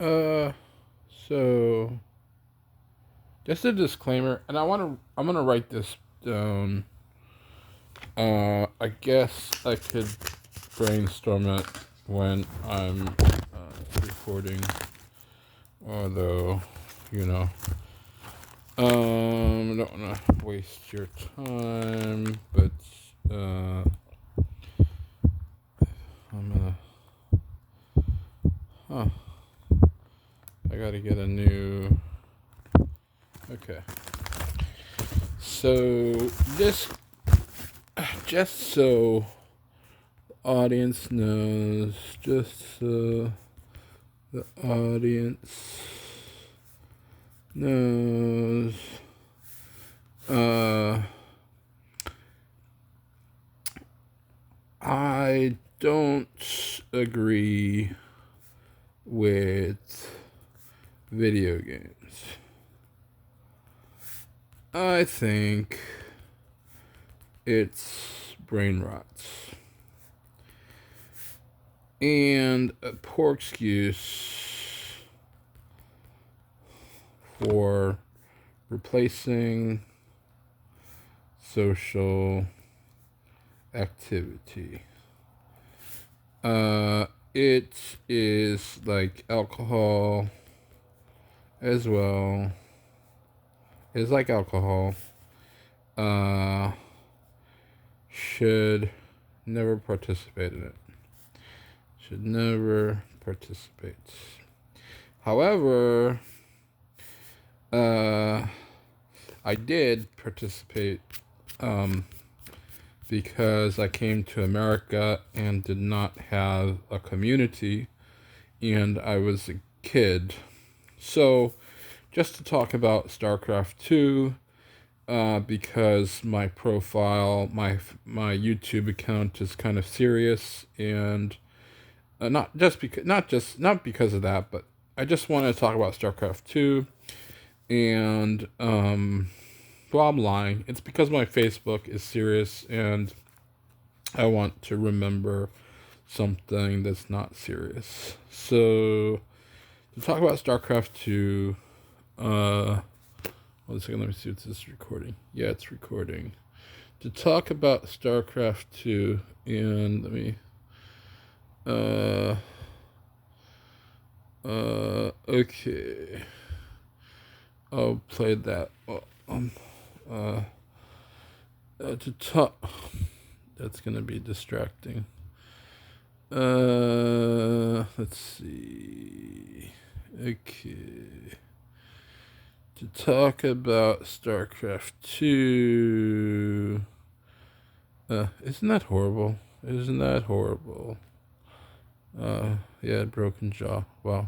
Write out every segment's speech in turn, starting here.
Uh, so just a disclaimer, and I'm gonna write this down. I guess I could brainstorm it when I'm recording, although, you know, I don't wanna waste your time, but I'm gonna, huh, I gotta get a new, okay. So this, just so audience knows, just so the audience knows, uh, I don't agree with video games. I think it's brain rots and a poor excuse for replacing social activity. It is like alcohol as well. It's like alcohol. Uh, should never participate in it. Should never participate. However, I did participate because I came to America and did not have a community, and I was a kid. So, just to talk about StarCraft 2, because my profile, my YouTube account is kind of serious, and not because of that, but I just want to talk about StarCraft 2, and well, I'm lying. It's because my Facebook is serious, and I want to remember something that's not serious. So to talk about StarCraft 2, one second, let me see if this is recording. Yeah, it's recording. To talk about StarCraft 2, and let me, okay. I'll play that. Uh, to talk, that's gonna be distracting. Let's see. Okay. To talk about StarCraft 2. Isn't that horrible? Isn't that horrible? Yeah, broken jaw. Wow.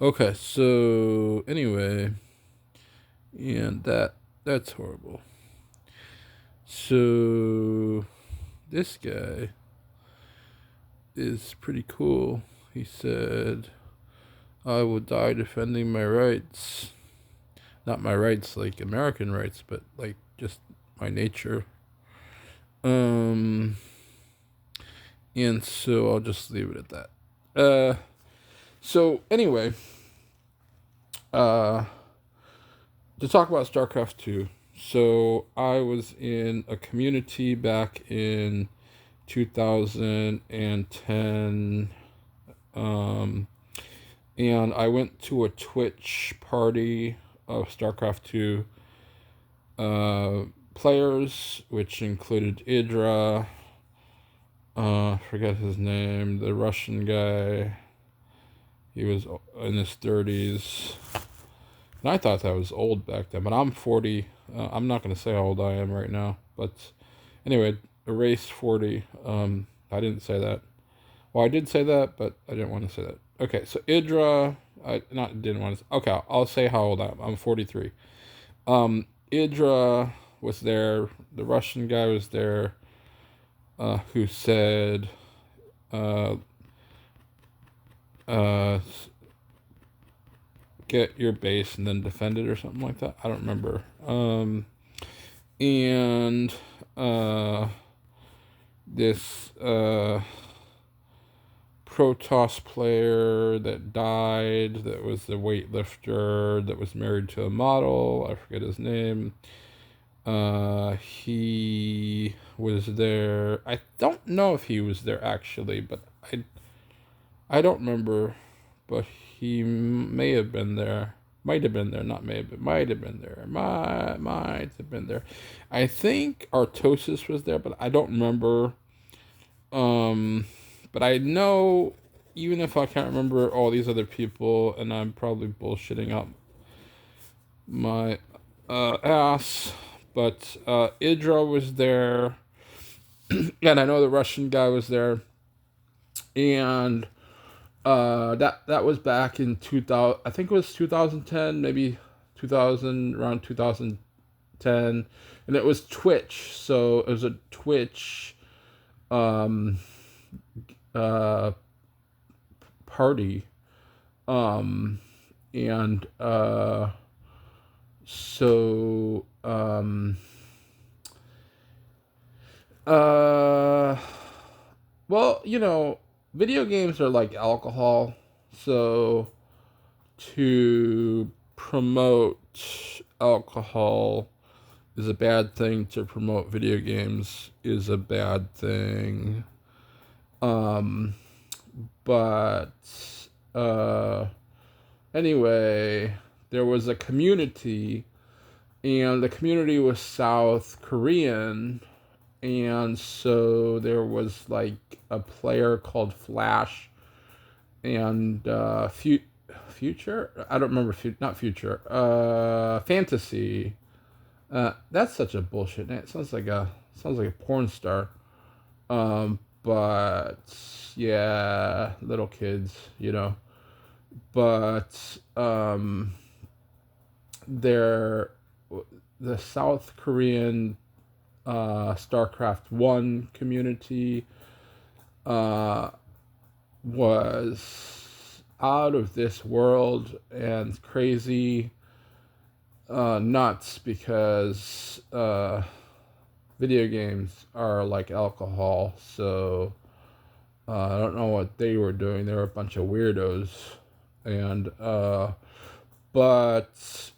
Okay, so anyway, and that's horrible. So this guy is pretty cool. He said, "I will die defending my rights." Not my rights like American rights, but like just my nature. Um, and so I'll just leave it at that. So anyway, uh, to talk about StarCraft 2. So I was in a community back in 2010, and I went to a Twitch party of StarCraft 2 players, which included Idra, forget his name, the Russian guy. He was in his 30s. And I thought that was old back then, but I'm 40. I'm not going to say how old I am right now. But anyway, erase 40. I didn't say that. Well, I did say that, but I didn't want to say that. Okay, so Idra, I not didn't want to. Okay, I'll say how old I am. I'm 43. Idra was there. The Russian guy was there, who said, uh, uh, get your base and then defend it or something like that. I don't remember. And this Protoss player that died, that was the weightlifter that was married to a model. I forget his name. He was there. I don't know if he was there actually, but I don't remember. But he may have been there. Might have been there, not may have been. Might have been there. Might have been there. I think Artosis was there, but I don't remember. But I know, even if I can't remember all these other people, and I'm probably bullshitting up my ass, but Idra was there, and I know the Russian guy was there, and that was back in 2000. I think it was 2010, maybe 2000, around 2010, and it was Twitch. So it was a Twitch um party, and so well, video games are like alcohol, so to promote alcohol is a bad thing, to promote video games is a bad thing. But anyway, there was a community, and the community was South Korean, and so there was like a player called Flash, and Future. I don't remember. Not Future. Fantasy. That's such a bullshit name. It sounds like a porn star. But yeah, little kids, But they're the South Korean StarCraft 1 community was out of this world and crazy, nuts, because video games are like alcohol. So I don't know what they were doing. They were a bunch of weirdos. And but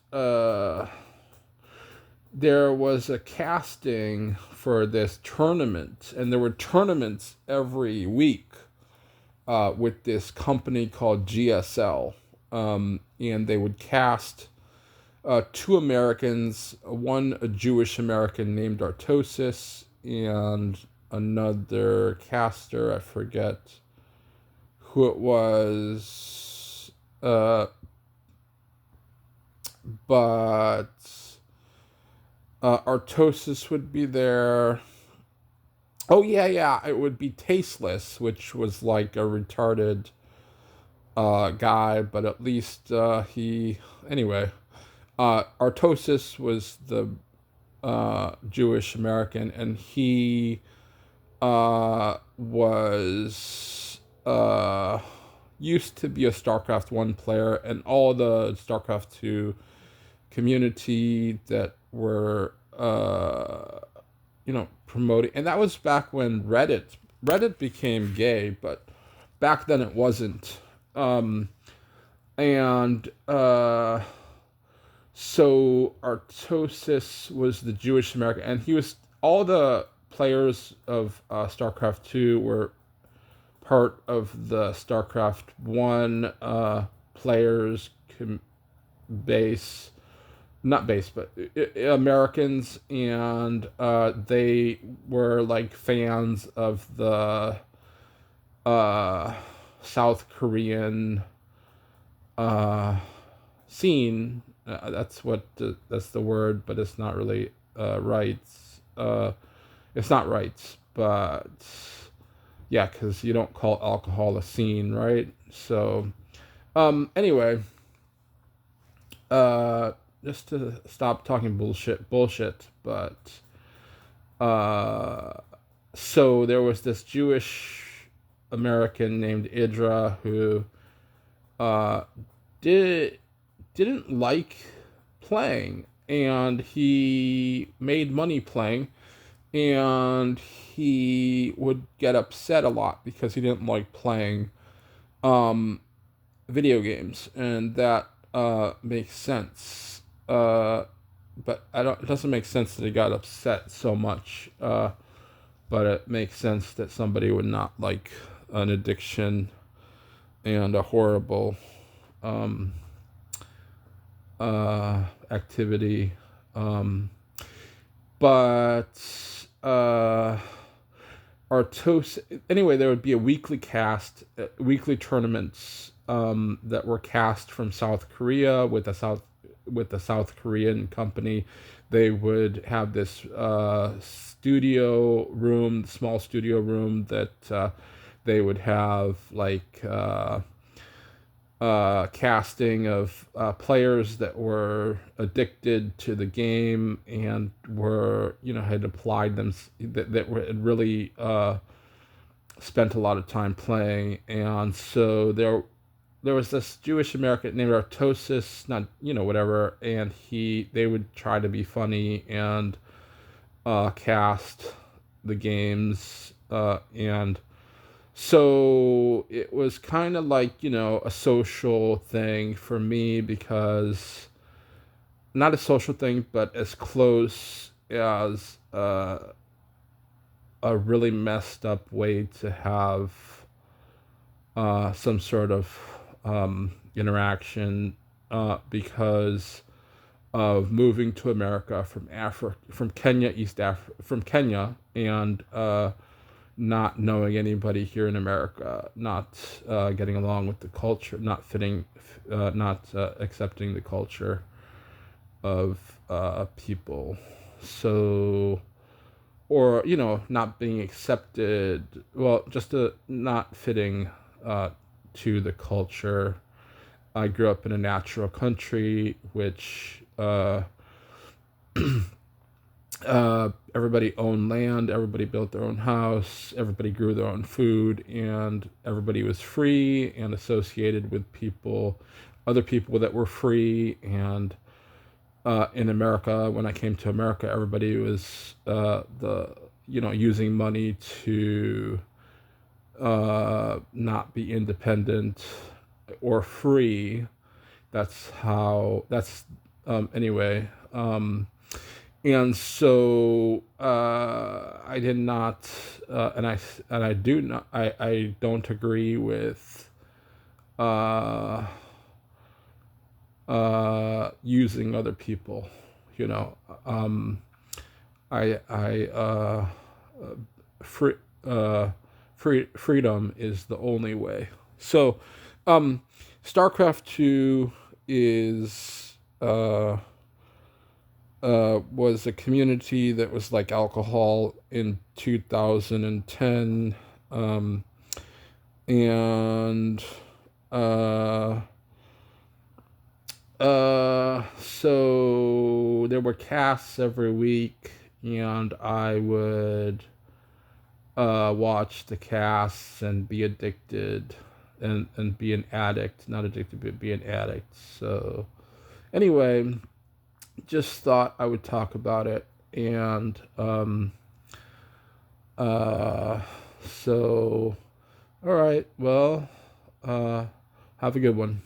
there was a casting for this tournament, and there were tournaments every week with this company called GSL, and they would cast two Americans, one a Jewish American named Artosis, and another caster, I forget who it was, but Artosis would be there. Oh yeah, it would be Tasteless, which was like a retarded guy, but at least he anyway. Artosis was the Jewish American, and he was used to be a StarCraft 1 player, and all the StarCraft 2 community that were promoting, and that was back when Reddit became gay, but back then it wasn't. And so Artosis was the Jewish American, and he was, all the players of StarCraft 2 were part of the StarCraft 1 players base, not base, but Americans, and they were like fans of the South Korean scene. That's the word, but it's not really rights. It's not rights, but yeah, because you don't call alcohol a scene, right? So, anyway, just to stop talking bullshit, but so there was this Jewish American named Idra who didn't like playing, and he made money playing, and he would get upset a lot because he didn't like playing. um, video games, and that makes sense. But I don't. It doesn't make sense that he got upset so much. But it makes sense that somebody would not like an addiction and a horrible um, activity. Um, but Artos anyway, there would be a weekly cast, weekly tournaments that were cast from South Korea with the South Korean company. They would have this studio room, small studio room that they would have like casting of players that were addicted to the game and were, had applied them, that were had really spent a lot of time playing. And so there was this Jewish American named Artosis, not, whatever, and they would try to be funny and cast the games, and so it was kind of like, a social thing for me, because not a social thing, but as close as a really messed up way to have some sort of interaction, because of moving to America from from Kenya, from Kenya, and not knowing anybody here in America, not getting along with the culture, not fitting, not accepting the culture of people. So, or, not being accepted, well, just not fitting to the culture. I grew up in a natural country, which everybody owned land, everybody built their own house, everybody grew their own food, and everybody was free and associated with other people that were free. And in America, when I came to America, everybody was using money to not be independent or free. Anyway. And so I did not, and I do not, I don't agree with using other people. You know, I free freedom is the only way. So, StarCraft 2 is was a community that was like alcohol in 2010, and so there were casts every week, and I would watch the casts and be addicted, and be an addict, not addicted, but be an addict. So anyway, just thought I would talk about it. And so, all right, well, have a good one.